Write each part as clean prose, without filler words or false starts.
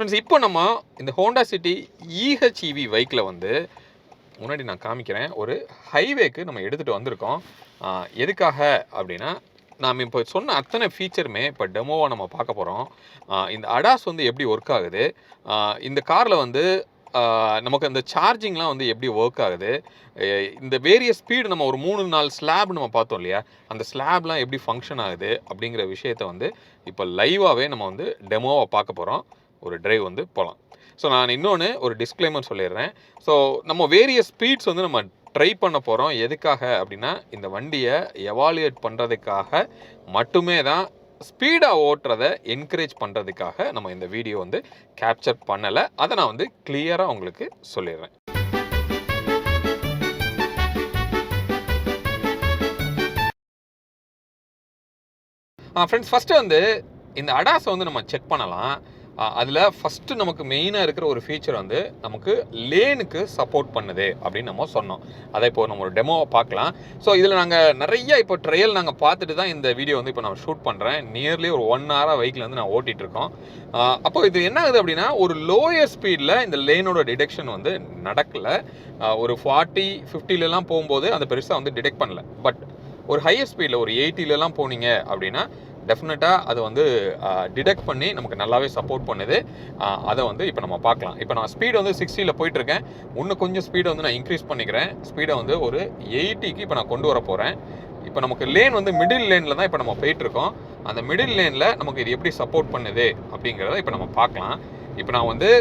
Friends, இப்போ நம்ம இந்த ஹோண்டா சிட்டி EHEV வெஹிக்கிளை வந்து முன்னாடி நான் காமிக்கிறேன். ஒரு ஹைவேக்கு நம்ம எடுத்துகிட்டு வந்திருக்கோம். எதுக்காக அப்படின்னா, நாம் இப்போ சொன்ன அத்தனை ஃபீச்சருமே இப்போ டெமோவாக நம்ம பார்க்க போகிறோம். இந்த ADAS வந்து எப்படி ஒர்க் ஆகுது, இந்த காரில் வந்து நமக்கு அந்த சார்ஜிங்லாம் வந்து எப்படி ஒர்க் ஆகுது, இந்த வேரியஸ் ஸ்பீடு நம்ம ஒரு 3-4 ஸ்லாப் நம்ம பார்த்தோம் இல்லையா, அந்த ஸ்லாப்லாம் எப்படி ஃபங்க்ஷன் ஆகுது அப்படிங்கிற விஷயத்தை வந்து இப்போ லைவாகவே நம்ம வந்து டெமோவாக பார்க்க போகிறோம். ஒரு டிரைவ் வந்து போகலாம். ஸோ நான் இன்னொன்று ஒரு டிஸ்க்ளைமர் சொல்லிடுறேன். ஸோ நம்ம வேரியஸ் ஸ்பீட்ஸ் வந்து நம்ம ட்ரை பண்ண போகிறோம். எதுக்காக அப்படின்னா, இந்த வண்டியை எவாலுவேட் பண்ணுறதுக்காக மட்டுமே தான், ஸ்பீடாக ஓட்டுறதை என்கரேஜ் பண்ணுறதுக்காக நம்ம இந்த வீடியோ வந்து கேப்சர் பண்ணலை. அதை நான் வந்து கிளியராக உங்களுக்கு சொல்லிடுறேன். ஃப்ரெண்ட்ஸ், ஃபஸ்ட்டு வந்து இந்த ADAS வந்து நம்ம செக் பண்ணலாம். அதில் ஃபஸ்ட்டு நமக்கு மெயினாக இருக்கிற ஒரு ஃபீச்சர் வந்து நமக்கு லேனுக்கு சப்போர்ட் பண்ணுது அப்படின்னு நம்ம சொன்னோம். அதை இப்போ நம்ம ஒரு டெமோவை பார்க்கலாம். ஸோ இதில் நாங்கள் நிறைய இப்போ ட்ரையல் நாங்கள் பார்த்துட்டு தான் இந்த வீடியோ வந்து இப்போ நான் ஷூட் பண்ணுறேன். நியர்லி ஒரு 1 ஹவராக வெஹிக்கிள் வந்து நான் ஓட்டிகிட்டு இருக்கோம். அப்போ இது என்ன ஆகுது அப்படின்னா, ஒரு லோயர் ஸ்பீடில் இந்த லேனோட டிடெக்ஷன் வந்து நடக்கலை. ஒரு 40-50லலாம் போகும்போது அந்த பெருசாக வந்து டிடெக்ட் பண்ணல. பட் ஒரு ஹையர் ஸ்பீடில் ஒரு 80லலாம் போனீங்க அப்படின்னா டெஃபினட்டாக அது வந்து டிடெக்ட் பண்ணி நமக்கு நல்லாவே சப்போர்ட் பண்ணுது. அதை வந்து இப்போ நம்ம பார்க்கலாம். இப்போ நான் ஸ்பீடு வந்து 60ல் போயிட்டுருக்கேன். இன்னும் கொஞ்சம் ஸ்பீடை வந்து நான் இன்க்ரீஸ் பண்ணிக்கிறேன். ஸ்பீடை வந்து ஒரு 80க்கு இப்போ நான் கொண்டு வர போகிறேன். இப்போ நமக்கு லேன் வந்து மிடில் லேனில் தான் இப்போ நம்ம போயிட்டுருக்கோம். அந்த மிடில் லேனில் நமக்கு இது எப்படி சப்போர்ட் பண்ணுது அப்படிங்கிறத இப்போ நம்ம பார்க்கலாம். இப்போ நான் வந்து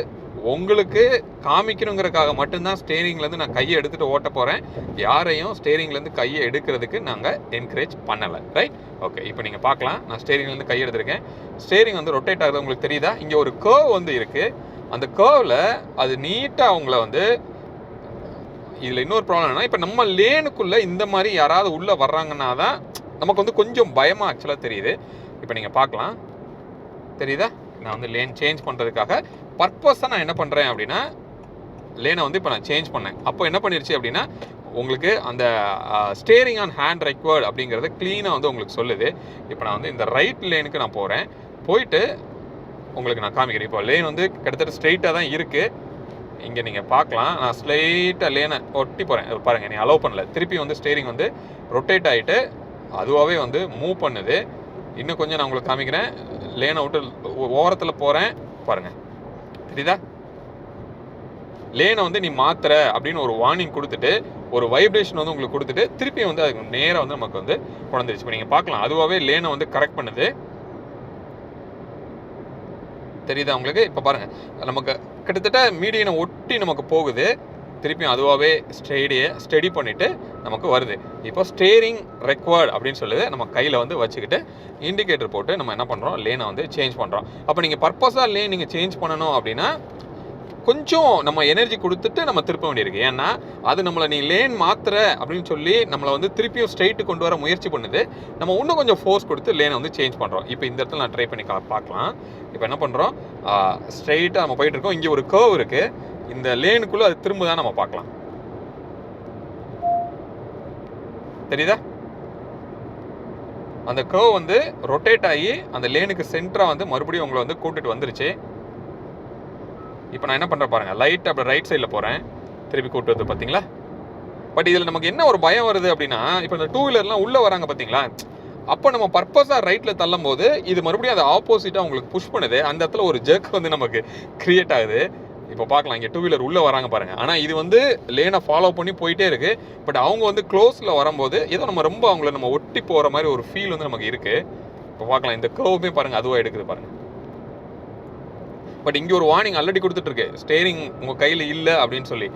உங்களுக்கு காமிக்கணுங்கிறதுக்காக மட்டும்தான் ஸ்டேரிங்லேருந்து நான் கையை எடுத்துகிட்டு ஓட்ட போகிறேன். யாரையும் ஸ்டேரிங்லேருந்து கையை எடுக்கிறதுக்கு நாங்கள் என்கரேஜ் பண்ணலை. ரைட்? ஓகே, இப்போ நீங்கள் பார்க்கலாம். நான் ஸ்டேரிங்லேருந்து கையை எடுத்திருக்கேன். ஸ்டேரிங் வந்து ரொட்டேட் ஆகுது, உங்களுக்கு தெரியுதா? இங்கே ஒரு கர்வ் வந்து இருக்குது. அந்த கர்வில் அது நீட்டாக அவங்கள வந்து, இதில் இன்னொரு ப்ராப்ளம் என்னன்னா, இப்போ நம்ம லேனுக்குள்ளே இந்த மாதிரி யாராவது உள்ளே வர்றாங்கன்னா தான் நமக்கு வந்து கொஞ்சம் பயமாக ஆக்சுவலாக தெரியுது. இப்போ நீங்கள் பார்க்கலாம், தெரியுதா? நான் வந்து லேன் சேஞ்ச் பண்ணுறதுக்காக பர்பஸாக நான் என்ன பண்ணுறேன் அப்படின்னா, லேனை வந்து இப்போ நான் சேஞ்ச் பண்ணேன். அப்போ என்ன பண்ணிருச்சு அப்படின்னா, உங்களுக்கு அந்த ஸ்டேரிங் ஆன் ஹேண்ட் ரெக்வர்ட் அப்படிங்கிறத க்ளீனாக வந்து உங்களுக்கு சொல்லுது. இப்போ நான் வந்து இந்த ரைட் லேனுக்கு நான் போகிறேன். போயிட்டு உங்களுக்கு நான் காமிக்கிறேன். இப்போ லேன் வந்து கிட்டத்தட்ட ஸ்ட்ரெயிட்டாக தான் இருக்குது. இங்கே நீங்கள் பார்க்கலாம், நான் ஸ்ட்ரெயிட்டாக லேனை ஒட்டி போகிறேன். பாருங்கள், நீ அலோவ் பண்ணல. திருப்பி வந்து ஸ்டேரிங் வந்து ரொட்டேட் ஆகிட்டு அதுவாகவே வந்து மூவ் பண்ணுது. இன்னும் கொஞ்சம் நான் உங்களுக்கு காமிக்கிறேன். லேனை விட்டு ஓரத்தில் போகிறேன், பாருங்கள், தெரியுதா? லேனை வந்து நீ மாத்துற அப்படின்னு ஒரு வார்னிங் கொடுத்துட்டு, ஒரு வைப்ரேஷன் வந்து உங்களுக்கு கொடுத்துட்டு, திருப்பி வந்து அதுக்கு நேராக வந்து நமக்கு வந்து கொண்டுருச்சு. இப்போ நீங்கள் பார்க்கலாம், அதுவாகவே லேனை வந்து கரெக்ட் பண்ணுது. தெரியுதா உங்களுக்கு? இப்போ பாருங்கள், நமக்கு கிட்டத்தட்ட மீடியனை ஒட்டி நமக்கு போகுது. திருப்பியும் அதுவாகவே ஸ்டெடி பண்ணிவிட்டு நமக்கு வருது. இப்போ ஸ்டேரிங் ரெக்வர்ட் அப்படின்னு சொல்லுது. நம்ம கையில் வந்து வச்சுக்கிட்டு இண்டிகேட்டர் போட்டு நம்ம என்ன பண்ணுறோம், லேனை வந்து சேஞ்ச் பண்ணுறோம். அப்போ நீங்கள் பர்பஸாக லேன் நீங்கள் சேஞ்ச் பண்ணணும் அப்படின்னா கொஞ்சம் நம்ம எனர்ஜி கொடுத்துட்டு நம்ம திருப்ப வேண்டியிருக்கு. ஏன்னா அது நம்மளை நீ லேன் மாத்திர அப்படின்னு சொல்லி நம்மளை வந்து திருப்பியும் ஸ்ட்ரெயிட்டு கொண்டு வர முயற்சி பண்ணுது. நம்ம இன்னும் கொஞ்சம் ஃபோர்ஸ் கொடுத்து லேனை வந்து சேஞ்ச் பண்ணுறோம். இப்போ இந்த இடத்துல நான் ட்ரை பண்ணி பார்க்கலாம். இப்போ என்ன பண்ணுறோம், ஸ்ட்ரெயிட்டாக நம்ம போயிட்டு இருக்கோம். இங்கே ஒரு கர்வ் இருக்குது. இந்த லேனுக்குள்ளே அது திரும்ப தான் நம்ம பார்க்கலாம். தெரியுதா? அந்த கர்வ் வந்து ரொட்டேட் ஆகி அந்த லேனுக்கு சென்டராக வந்து மறுபடியும் உங்களை வந்து கூட்டிட்டு வந்துருச்சு. இப்போ நான் என்ன பண்ணுறேன் பாருங்கள், லைட் அப்படி ரைட் சைடில் போகிறேன், திருப்பி கூட்டு வந்து பார்த்தீங்களா? பட் இதில் நமக்கு என்ன ஒரு பயம் வருது அப்படின்னா, இப்போ இந்த 2 வீலர்லாம் உள்ளே வராங்க பார்த்தீங்களா? அப்போ நம்ம பர்பஸாக ரைட்டில் தள்ளும் போது இது மறுபடியும் அதை ஆப்போசிட்டாக உங்களுக்கு புஷ் பண்ணுது. அந்த இடத்துல ஒரு ஜெர்க் வந்து நமக்கு கிரியேட் ஆகுது. இப்போ பார்க்கலாம், இங்கே 2 வீலர் உள்ளே வராங்க பாருங்கள். ஆனால் இது வந்து லேனை ஃபாலோ பண்ணி போயிட்டே இருக்குது. பட் அவங்க வந்து க்ளோஸில் வரும்போது ஏதோ நம்ம ரொம்ப அவங்கள நம்ம ஒட்டி போகிற மாதிரி ஒரு ஃபீல் வந்து நமக்கு இருக்குது. இப்போ பார்க்கலாம், இந்த கர்வுமே பாருங்கள், அதுவாக எடுக்குது பாருங்கள். பட் இங்கே ஒரு வார்னிங் ஆல்ரெடி கொடுத்துட்ருக்கு, ஸ்டேரிங் உங்கள் கையில் இல்லை அப்படின்னு சொல்லி.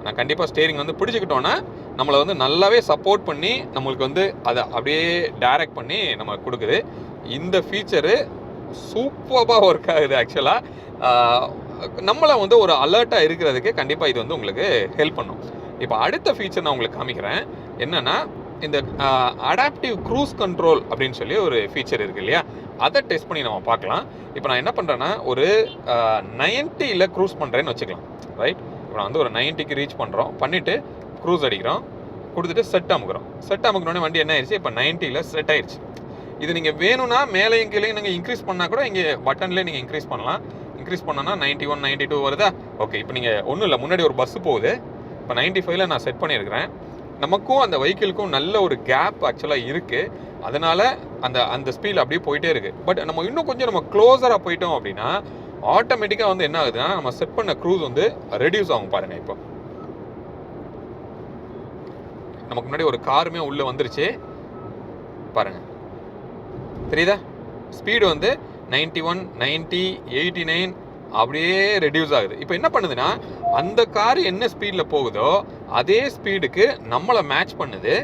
நான் கண்டிப்பாக ஸ்டேரிங் வந்து பிடிச்சிக்கிட்டோன்னா நம்மளை வந்து நல்லாவே சப்போர்ட் பண்ணி நம்மளுக்கு வந்து அதை அப்படியே டைரக்ட் பண்ணி நம்ம கொடுக்குது. இந்த ஃபீச்சரு சூப்பராக ஒர்க் ஆகுது. ஆக்சுவலாக நம்மளை வந்து ஒரு அலர்ட்டாக இருக்கிறதுக்கு கண்டிப்பாக இது வந்து உங்களுக்கு ஹெல்ப் பண்ணும். இப்போ அடுத்த ஃபீச்சர் நான் உங்களுக்கு காமிக்கிறேன். என்னென்னா, இந்த அடாப்டிவ் க்ரூஸ் கண்ட்ரோல் அப்படின்னு சொல்லி ஒரு ஃபீச்சர் இருக்குது இல்லையா, அதை டெஸ்ட் பண்ணி நம்ம பார்க்கலாம். இப்போ நான் என்ன பண்ணுறேன்னா, ஒரு 90ல் க்ரூஸ் பண்ணுறேன்னு வச்சுக்கலாம். ரைட்? இப்போ நான் வந்து ஒரு 90க்கு ரீச் பண்ணுறோம், பண்ணிவிட்டு க்ரூஸ் அடிக்கிறோம், கொடுத்துட்டு செட் அமுக்குறோம். செட் அமுக்கணுன்னே வண்டி என்ன ஆயிடுச்சு, இப்போ 90ல் செட் ஆயிடுச்சு. இது நீங்கள் வேணும்னா மேலேயும் கீழே நீங்கள் இன்க்ரீஸ் பண்ணால் கூட இங்கே பட்டன்லேயே நீங்கள் இன்க்ரீஸ் இன்க்ரீஸ் பண்ணனா 91 92 வருதா? ஓகே, இப்போ நீங்கள் ஒன்றும் இல்லை, முன்னாடி ஒரு பஸ்ஸு போகுது, இப்போ 95ல் நான் செட் பண்ணியிருக்கிறேன். நமக்கும் அந்த வெஹிக்கிளுக்கும் நல்ல ஒரு கேப் ஆக்சுவலாக இருக்குது. அதனால் அந்த ஸ்பீடில் அப்படியே போயிட்டே இருக்குது. பட் நம்ம இன்னும் கொஞ்சம் நம்ம க்ளோஸராக போயிட்டோம் அப்படின்னா ஆட்டோமேட்டிக்காக வந்து என்ன ஆகுதுன்னா நம்ம செட் பண்ண க்ரூஸ் வந்து ரெடியூஸ் ஆகும். பாருங்கள், இப்போ நமக்கு முன்னாடி ஒரு காருமே உள்ளே வந்துருச்சு பாருங்கள், தெரியுதா? ஸ்பீடு வந்து 91, 90, 89 அப்படியே ரெடியூஸ் ஆகுது. இப்போ என்ன பண்ணுதுன்னா அந்த கார் என்ன ஸ்பீடில் போகுதோ அதே ஸ்பீடுக்கு நம்மளை மேட்ச் பண்ணுது.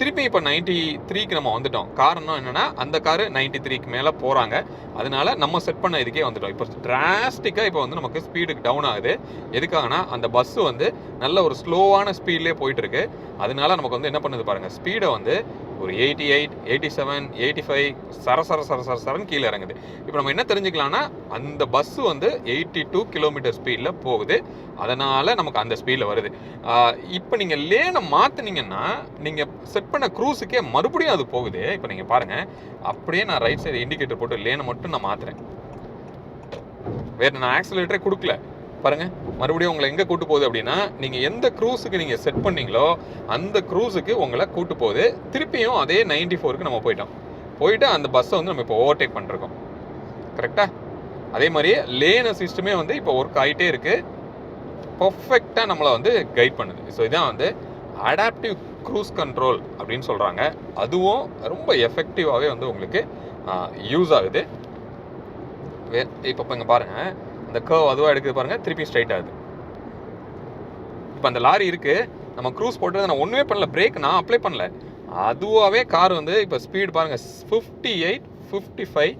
திருப்பி இப்போ 93க்கு நம்ம வந்துட்டோம். காரணம் என்னென்னா அந்த காரு 93க்கு மேலே போகிறாங்க. அதனால நம்ம செட் பண்ண இதுக்கே வந்துட்டோம். இப்போ டிராஸ்டிக்காக இப்போ வந்து நமக்கு ஸ்பீடுக்கு டவுன் ஆகுது. எதுக்காகனா அந்த பஸ்ஸு வந்து நல்ல ஒரு ஸ்லோவான ஸ்பீட்லேயே போயிட்டுருக்கு. அதனால நமக்கு வந்து என்ன பண்ணுது பாருங்கள், ஸ்பீடை வந்து ஒரு 88, 87, 85 சரன்னு கீழே இறங்குது. இப்போ நம்ம என்ன தெரிஞ்சுக்கலாம்னா அந்த பஸ்ஸு வந்து 82 கிலோமீட்டர் ஸ்பீடில் போகுது. அதனால் நமக்கு அந்த ஸ்பீடில் வருது. இப்போ நீங்கள் லேனை மாற்றினீங்கன்னா நீங்கள் செட் பண்ண க்ரூஸுக்கே மறுபடியும் அது போகுது. இப்போ நீங்கள் பாருங்கள், அப்படியே நான் ரைட் சைடு இண்டிகேட்டர் போட்டு லேனை மட்டும் நான் மாற்றுறேன். வேறு நான் ஆக்சிலேட்டரே கொடுக்கல. பாருங்கள், மறுபடியும் உங்களை எங்கே கூட்டு போகுது அப்படின்னா நீங்கள் எந்த க்ரூஸுக்கு நீங்கள் செட் பண்ணீங்களோ அந்த க்ரூஸுக்கு உங்களை கூட்டு போகுது. திருப்பியும் அதே 94க்கு நம்ம போயிட்டு அந்த பஸ்ஸை வந்து நம்ம இப்போ ஓவர்டேக் பண்ணிருக்கோம். கரெக்டாக? அதே மாதிரியே லேன் சிஸ்டமே வந்து இப்போ ஒர்க் ஆகிட்டே இருக்குது. பர்ஃபெக்டாக நம்மளை வந்து கைட் பண்ணுது. ஸோ இதான் வந்து அடாப்டிவ் க்ரூஸ் கண்ட்ரோல் அப்படின்னு சொல்கிறாங்க. அதுவும் ரொம்ப எஃபெக்டிவாகவே வந்து உங்களுக்கு யூஸ் ஆகுது. இப்போ இங்கே பாருங்கள், இந்த கர்வ் அதுவாக எடுக்குது பாருங்கள், திருப்பி ஸ்ட்ரைட் ஆகுது. இப்போ அந்த லாரி இருக்குது, நம்ம க்ரூஸ் போட்டது நான் ஒன்றுமே பண்ணல, பிரேக் நான் அப்ளை பண்ணல, அதுவாகவே கார் வந்து இப்போ ஸ்பீடு பாருங்கள் 58, 55,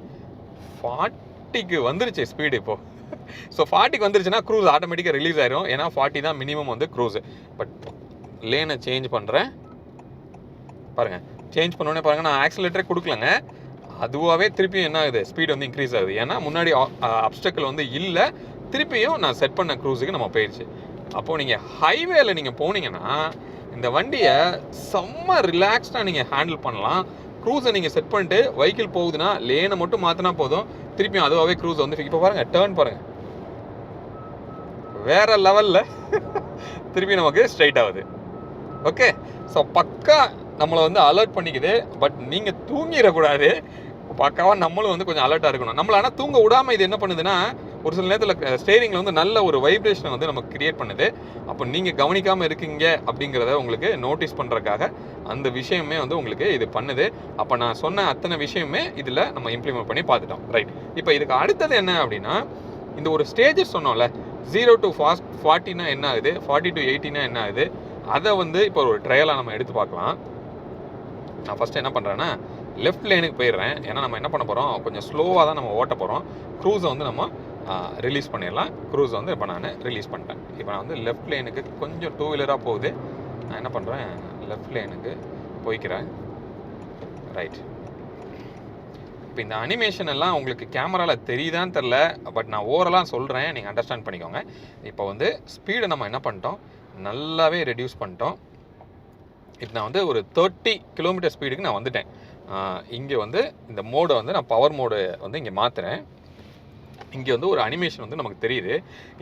40க்கு வந்துருச்சு ஸ்பீடு இப்போது. ஸோ 40க்கு வந்துருச்சுன்னா க்ரூஸ் ஆட்டோமேட்டிக்காக ரிலீஸ் ஆயிரும். ஏன்னா 40 தான் மினிமம் வந்து க்ரூஸு. பட் லேனை சேஞ்ச் பண்ணுறேன் பாருங்கள், சேஞ்ச் பண்ணோடனே பாருங்கள், நான் ஆக்சிலேட்டரே கொடுக்கலங்க, அதுவாகவே திருப்பியும் என்ன ஆகுது, ஸ்பீடு வந்து இன்க்ரீஸ் ஆகுது. ஏன்னா முன்னாடி அப்ஸ்டக்கிள் வந்து இல்லை, திருப்பியும் நான் செட் பண்ண க்ரூஸுக்கு நம்ம போயிடுச்சு. அப்போது நீங்கள் ஹைவேல நீங்கள் போனீங்கன்னா இந்த வண்டியை செம்ம ரிலாக்ஸ்டாக நீங்கள் ஹேண்டில் பண்ணலாம். க்ரூஸை நீங்கள் செட் பண்ணிட்டு வெஹிக்கிள் போகுதுன்னா லேனை மட்டும் மாற்றினா போதும், திருப்பியும் அதுவாகவே க்ரூஸ் வந்து இப்போ பாருங்கள், டேர்ன் பாருங்கள், வேற லெவலில் திருப்பி நமக்கு ஸ்ட்ரைட் ஆகுது. ஓகே, ஸோ பக்கா நம்மளை வந்து அலர்ட் பண்ணிக்குது. பட் நீங்கள் தூங்கிடக்கூடாது, பக்காவாக நம்மளும் வந்து கொஞ்சம் அலர்ட்டாக இருக்கணும். நம்மளை ஆனால் தூங்க விடாமல் இது என்ன பண்ணுதுன்னா ஒரு சில நேரத்தில் ஸ்டேரிங்கில் வந்து நல்ல ஒரு வைப்ரேஷனை வந்து நமக்கு கிரியேட் பண்ணுது. அப்போ நீங்கள் கவனிக்காமல் இருக்கீங்க அப்படிங்கிறத உங்களுக்கு நோட்டீஸ் பண்ணுறதுக்காக அந்த விஷயமே வந்து உங்களுக்கு இது பண்ணுது. அப்போ நான் சொன்ன அத்தனை விஷயமே இதில் நம்ம இம்ப்ளிமெண்ட் பண்ணி பார்த்துட்டோம். ரைட், இப்போ இதுக்கு அடுத்தது என்ன அப்படின்னா, இந்த ஒரு ஸ்டேஜஸ் சொன்னோம்ல, 0 to 40னா என்ன ஆகுது, 40 to 80னா என்ன ஆகுது, அதை வந்து இப்போ ஒரு ட்ரையலாக நம்ம எடுத்து பார்க்கலாம். நான் ஃபஸ்ட்டு என்ன பண்ணுறேன்னா லெஃப்ட் லேனுக்கு போயிடுறேன். ஏன்னா நம்ம என்ன பண்ண போகிறோம், கொஞ்சம் ஸ்லோவாக தான் நம்ம ஓட்ட போகிறோம். க்ரூஸை வந்து நம்ம ரிலீஸ் பண்ணிடலாம். க்ரூஸை வந்து இப்போ நான் ரிலீஸ் பண்ணிட்டேன். இப்போ நான் வந்து லெஃப்ட் லேனுக்கு கொஞ்சம் டூ வீலராக போகுது, நான் என்ன பண்ணுறேன், லெஃப்ட் லேனுக்கு போய்க்கிறேன். ரைட், இப்போ இந்த அனிமேஷன் எல்லாம் உங்களுக்கு கேமராவில் தெரியுதான்னு தெரில, பட் நான் ஓவரலாக சொல்கிறேன், நீங்கள் அண்டர்ஸ்டாண்ட் பண்ணிக்கோங்க. இப்போ வந்து ஸ்பீடை நம்ம என்ன பண்ணிட்டோம், நல்லாவே ரெடியூஸ் பண்ணிட்டோம். இப்போ நான் வந்து ஒரு 30 கிலோமீட்டர் ஸ்பீடுக்கு நான் வந்துட்டேன். இங்கே வந்து இந்த மோடை வந்து நான் பவர் மோடு வந்து இங்கே மாற்றுறேன். இங்கே வந்து ஒரு அனிமேஷன் வந்து நமக்கு தெரியுது.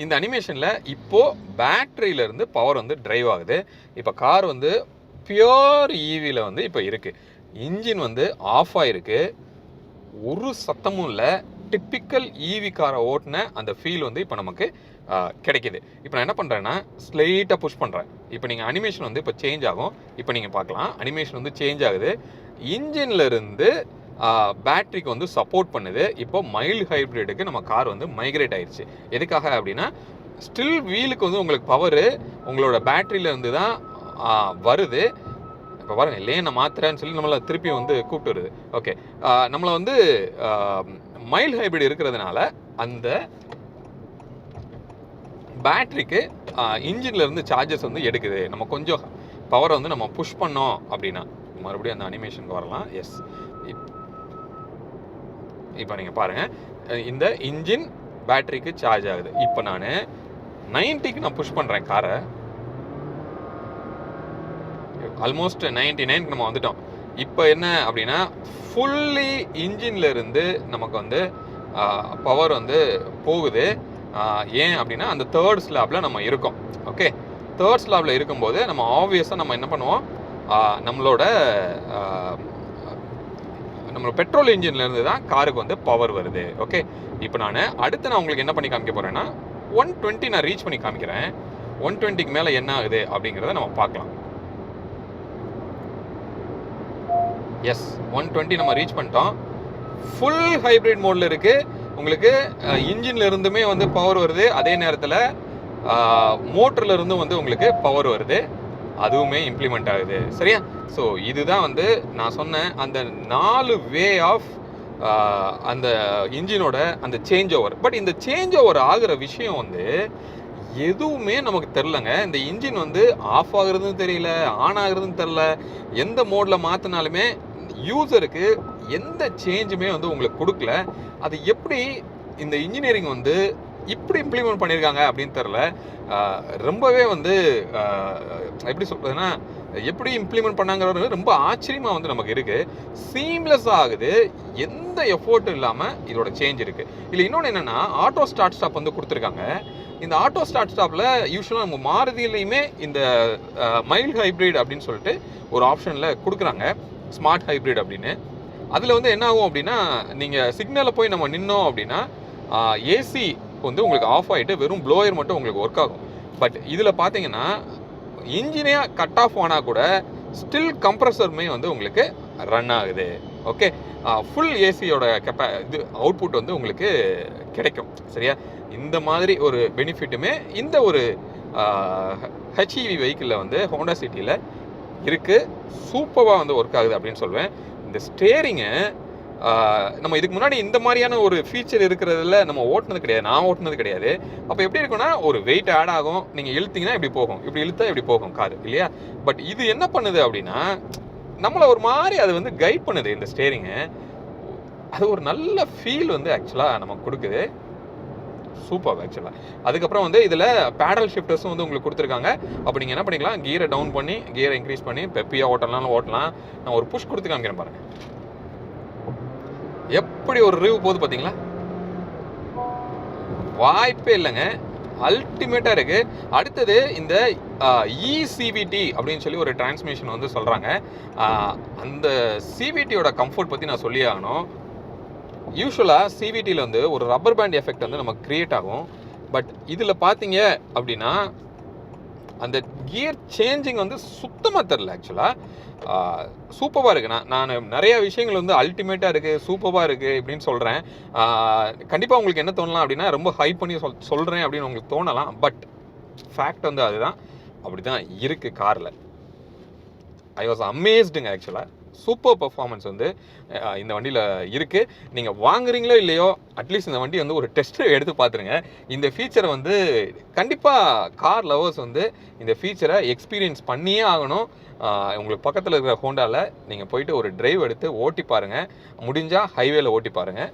இந்த அனிமேஷனில் இப்போது பேட்டரியிலேருந்து பவர் வந்து ட்ரைவ் ஆகுது. இப்போ கார் வந்து பியோர் ஈவியில் வந்து இப்போ இருக்குது. இன்ஜின் வந்து ஆஃப் ஆகிருக்கு, ஒரு சத்தமும் இல்லை. டிப்பிக்கல் ஈவி காரை ஓட்டின அந்த ஃபீல் வந்து இப்போ நமக்கு கிடைக்கிது. இப்போ நான் என்ன பண்ணுறேன்னா ஸ்லைட்டாக புஷ் பண்ணுறேன். இப்போ நீங்கள் அனிமேஷன் வந்து இப்போ சேஞ்ச் ஆகும். இப்போ நீங்கள் பார்க்கலாம், அனிமேஷன் வந்து சேஞ்ச் ஆகுது. இன்ஜின்லேருந்து பேட்டரிக்கு வந்து சப்போர்ட் பண்ணுது. இப்போ மைல்டு ஹைப்ரிடுக்கு நம்ம கார் வந்து மைக்ரேட் ஆயிடுச்சு. எதுக்காக அப்படின்னா ஸ்டில் வீலுக்கு வந்து உங்களுக்கு பவரு உங்களோட பேட்டரியிலேருந்து தான் வருது. இப்போ பாருங்கள், லேனை மாத்திரன்னு சொல்லி நம்மளை திருப்பி வந்து கூப்பிட்டு வருது. ஓகே, நம்மளை வந்து மைல்டு ஹைப்ரிட் இருக்கிறதுனால அந்த பேட்டரிக்கு இன்ஜின்லேருந்து சார்ஜஸ் வந்து எடுக்குது. நம்ம கொஞ்சம் பவரை வந்து நம்ம புஷ் பண்ணோம் அப்படின்னா மறுபடியும் அந்த அனிமேஷனுக்கு வரலாம். எஸ், இப்போ நீங்கள் பாருங்கள், இந்த இன்ஜின் பேட்டரிக்கு சார்ஜ் ஆகுது. இப்போ நான் 90க்கு நான் புஷ் பண்ணுறேன் காரை. ஆல்மோஸ்ட் 99க்கு நம்ம வந்துட்டோம். இப்போ என்ன அப்படின்னா ஃபுல்லி இன்ஜின்லேருந்து நமக்கு வந்து பவர் வந்து போகுது. ஏன் அப்படின்னா அந்த தேர்ட் ஸ்லாப்ல நம்ம இருக்கோம். ஓகே, தேர்ட் ஸ்லாப்ல இருக்கும்போது நம்ம ஆப்வியஸாக நம்ம என்ன பண்ணுவோம், நம்மளோட பெட்ரோல் இன்ஜின்லேருந்து தான் காருக்கு வந்து பவர் வருது. ஓகே, இப்போ நான் உங்களுக்கு என்ன பண்ணி காமிக்க போகிறேன்னா 120 நான் ரீச் பண்ணி காமிக்கிறேன். 120க்கு மேலே என்ன ஆகுது அப்படிங்கிறத நம்ம பார்க்கலாம். எஸ், 120 நம்ம ரீச் பண்ணிட்டோம். ஃபுல் ஹைப்ரிட் மோடில் இருக்குது. உங்களுக்கு இன்ஜின்ல இருந்துமே வந்து பவர் வருது, அதே நேரத்தில் மோட்டர்ல இருந்தும் வந்து உங்களுக்கு பவர் வருது, அதுவுமே இம்ப்ளிமெண்ட் ஆகுது. சரியா? ஸோ இதுதான் வந்து நான் சொன்னேன் அந்த 4 வே ஆஃப் அந்த இன்ஜினோட அந்த சேஞ்ச் ஓவர். பட் இந்த சேஞ்ச் ஓவர் ஆகிற விஷயம் வந்து எதுவுமே நமக்கு தெரிலங்க. இந்த இன்ஜின் வந்து ஆஃப் ஆகுறதுன்னு தெரியல, ஆன் ஆகுறதுன்னு தெரியல. எந்த மோடில் மாற்றினாலுமே யூசருக்கு எந்த சேஞ்சுமே வந்து உங்களுக்கு கொடுக்கல. அது எப்படி இந்த இன்ஜினியரிங் வந்து இப்படி இம்ப்ளிமெண்ட் பண்ணியிருக்காங்க அப்படின்னு தெரில. ரொம்பவே வந்து எப்படி சொல்கிறதுன்னா, எப்படி இம்ப்ளிமெண்ட் பண்ணாங்கிறது ரொம்ப ஆச்சரியமாக வந்து நமக்கு இருக்குது. சீம்லெஸ்ஸாக ஆகுது, எந்த எஃபோர்ட்டும் இல்லாமல் இதோட சேஞ்ச் இருக்குது. இல்லை இன்னொன்று என்னென்னா, ஆட்டோ ஸ்டார்ட் ஸ்டாப் வந்து கொடுத்துருக்காங்க. இந்த ஆட்டோ ஸ்டார்ட் ஸ்டாப்பில் யூஸ்வலாக நம்ம மாருதியிலையுமே இந்த மைல்டு ஹைப்ரிட் அப்படின்னு சொல்லிட்டு ஒரு ஆப்ஷனில் கொடுக்குறாங்க, ஸ்மார்ட் ஹைப்ரிட் அப்படின்னு. அதில் வந்து என்ன ஆகும் அப்படின்னா, நீங்கள் சிக்னலில் போய் நம்ம நின்னோம் அப்படின்னா ஏசி வந்து உங்களுக்கு ஆஃப் ஆகிட்டு வெறும் ப்ளோயர் மட்டும் உங்களுக்கு ஒர்க் ஆகும். பட் இதில் பார்த்தீங்கன்னா இன்ஜினே கட் ஆஃப் ஆனால் கூட ஸ்டில் கம்ப்ரஸருமே வந்து உங்களுக்கு ரன் ஆகுது. ஓகே, ஃபுல் ஏசியோட இது அவுட்புட் வந்து உங்களுக்கு கிடைக்கும். சரியா? இந்த மாதிரி ஒரு பெனிஃபிட்டுமே இந்த ஒரு ஹெச்இவி வெஹிக்கிளில் வந்து ஹோண்டா சிட்டியில் இருக்குது. சூப்பராக வந்து ஒர்க் ஆகுது அப்படின்னு சொல்வேன். இந்த ஸ்டேரிங்கை நம்ம இதுக்கு முன்னாடி இந்த மாதிரியான ஒரு ஃபீச்சர் இருக்கிறதுல நம்ம ஓட்டுனது கிடையாது, நான் ஓட்டுனது கிடையாது. அப்போ எப்படி இருக்குன்னா, ஒரு வெயிட் ஆட் ஆகும், நீங்கள் இழுத்தீங்கன்னா இப்படி போகும், இப்படி இழுத்தா இப்படி போகும் கார் இல்லையா? பட் இது என்ன பண்ணுது அப்படின்னா, நம்மளை ஒரு மாதிரி அது வந்து கைட் பண்ணுது. இந்த ஸ்டேரிங்கு அது ஒரு நல்ல ஃபீல் வந்து ஆக்சுவலாக நமக்கு கொடுக்குது. சூப்பர் ஆக்சுவலாக. அதுக்கப்புறம் வந்து இதில் பேடல் ஷிஃப்டர்ஸும் வந்து உங்களுக்கு கொடுத்துருக்காங்க. அப்போ நீங்கள் என்ன பண்ணிக்கலாம், கியரை டவுன் பண்ணி கியரை இன்க்ரீஸ் பண்ணி பெப்பியாக ஓட்டலாம். நான் ஒரு புஷ் கொடுத்து காமிக்கிறேன் பாருங்கள். எப்படி ஒரு ரிவ்யூ போகுது பார்த்தீங்களா? வாய்ப்பே இல்லைங்க, அல்டிமேட்டாக இருக்குது. அடுத்தது இந்த இசிவிடி அப்படின்னு சொல்லி ஒரு டிரான்ஸ்மிஷன் வந்து சொல்கிறாங்க. அந்த சிவிடியோட கம்ஃபர்ட் பற்றி நான் சொல்லி ஆகணும். யூஸ்வலாக சிவிடியில் வந்து ஒரு ரப்பர் பேண்ட் எஃபெக்ட் வந்து நமக்கு க்ரியேட் ஆகும். பட் இதில் பார்த்தீங்க அப்படின்னா அந்த கியர் சேஞ்சிங் வந்து சுத்தமாக தெரில. ஆக்சுவலாக சூப்பராக இருக்குது. நான் நிறைய விஷயங்கள் வந்து அல்டிமேட்டாக இருக்குது, சூப்பராக இருக்குது இப்படின்னு சொல்கிறேன். கண்டிப்பாக உங்களுக்கு என்ன தோணலாம் அப்படின்னா, ரொம்ப ஹைப் பண்ணி சொல்கிறேன் அப்படின்னு உங்களுக்கு தோணலாம். பட் ஃபேக்ட் வந்து அதுதான், அப்படி தான் இருக்குது காரில். ஐ வாஸ் அமேஸ்டுங்க ஆக்சுவலாக. சூப்பர் பர்ஃபார்மன்ஸ் வந்து இந்த வண்டியில் இருக்குது. நீங்கள் வாங்குறீங்களோ இல்லையோ, அட்லீஸ்ட் இந்த வண்டி வந்து ஒரு டெஸ்ட்டை எடுத்து பார்த்துருங்க. இந்த ஃபீச்சரை வந்து கண்டிப்பாக கார் லவர்ஸ் வந்து இந்த ஃபீச்சரை எக்ஸ்பீரியன்ஸ் பண்ணியே ஆகணும். உங்களுக்கு பக்கத்தில் இருக்கிற ஹோண்டாவில் நீங்கள் போயிட்டு ஒரு டிரைவ் எடுத்து ஓட்டி பாருங்கள், முடிஞ்சால் ஹைவேல ஓட்டி பாருங்கள்.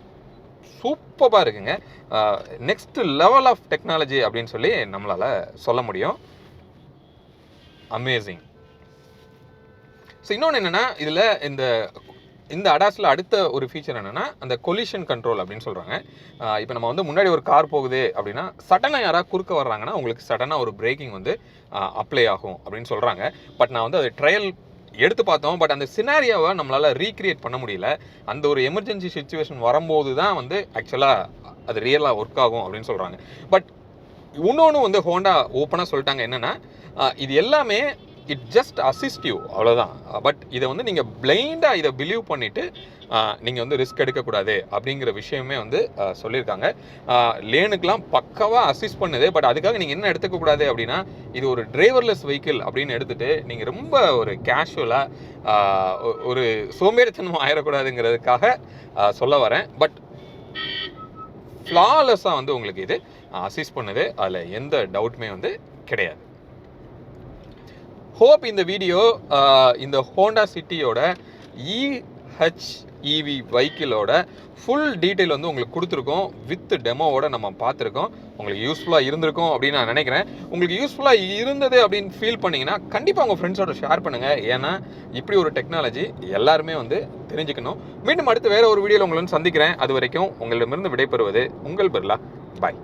சூப்பராக இருக்குங்க. நெக்ஸ்ட் லெவல் ஆஃப் டெக்னாலஜி அப்படின்னு சொல்லி நம்மளால் சொல்ல முடியும். அமேசிங். ஸோ இன்னொன்று என்னென்னா, இதில் இந்த அடாஸில் அடுத்த ஒரு ஃபீச்சர் என்னென்னா, அந்த கொலிஷன் கண்ட்ரோல் அப்படின்னு சொல்கிறாங்க. இப்போ நம்ம வந்து முன்னாடி ஒரு கார் போகுது அப்படின்னா, சடனாக யாராவது குறுக்க வர்றாங்கன்னா உங்களுக்கு சடனாக ஒரு பிரேக்கிங் வந்து அப்ளை ஆகும் அப்படின்னு சொல்கிறாங்க. பட் நான் வந்து அது ட்ரையல் எடுத்து பார்த்தோம். பட் அந்த சினாரியாவை நம்மளால் ரீக்ரியேட் பண்ண முடியல. அந்த ஒரு எமர்ஜென்சி சுச்சுவேஷன் வரும்போது தான் வந்து ஆக்சுவலாக அது ரியலாக ஒர்க் ஆகும் அப்படின்னு சொல்கிறாங்க. பட் இன்னொன்று வந்து ஹோண்டா ஓப்பனாக சொல்லிட்டாங்க என்னென்னா, இது எல்லாமே இட் ஜஸ்ட் அசிஸ்ட் யூ, அவ்வளோதான். பட் இதை வந்து நீங்கள் பிளைண்டாக இதை பிலீவ் பண்ணிவிட்டு நீங்கள் வந்து ரிஸ்க் எடுக்கக்கூடாது அப்படிங்கிற விஷயமே வந்து சொல்லியிருக்காங்க. லேனுக்கெலாம் பக்காவாக அசிஸ்ட் பண்ணுது. பட் அதுக்காக நீங்கள் என்ன எடுத்துக்கக்கூடாது அப்படின்னா, இது ஒரு டிரைவர்லெஸ் வெஹிக்கிள் அப்படின்னு எடுத்துகிட்டு நீங்கள் ரொம்ப ஒரு கேஷுவலாக ஒரு சோம்பேறித்தனம் ஆயிடக்கூடாதுங்கிறதுக்காக சொல்ல வரேன். பட் ஃப்ளாலெஸ்ஸாக வந்து உங்களுக்கு இது அசிஸ்ட் பண்ணுது, அதில் எந்த டவுட்டுமே வந்து கிடையாது. ஹோப் இந்த வீடியோ இந்த ஹோண்டா சிட்டியோட இஹெச்இவி வெஹிக்கிளோட ஃபுல் டீட்டெயில் வந்து உங்களுக்கு கொடுத்துருக்கோம். வித் டெமோவோட நம்ம பார்த்துருக்கோம். உங்களுக்கு யூஸ்ஃபுல்லாக இருந்திருக்கும் அப்படின்னு நான் நினைக்கிறேன். உங்களுக்கு யூஸ்ஃபுல்லாக இருந்தது அப்படின்னு ஃபீல் பண்ணிங்கன்னா கண்டிப்பாக உங்கள் ஃப்ரெண்ட்ஸோட ஷேர் பண்ணுங்கள். ஏன்னா இப்படி ஒரு டெக்னாலஜி எல்லாருமே வந்து தெரிஞ்சுக்கணும். மீண்டும் அடுத்து வேறு ஒரு வீடியோவில் உங்களை சந்திக்கிறேன். அது வரைக்கும் உங்களிடமிருந்து விடைபெறுவது உங்கள் பிர்லா. பாய்.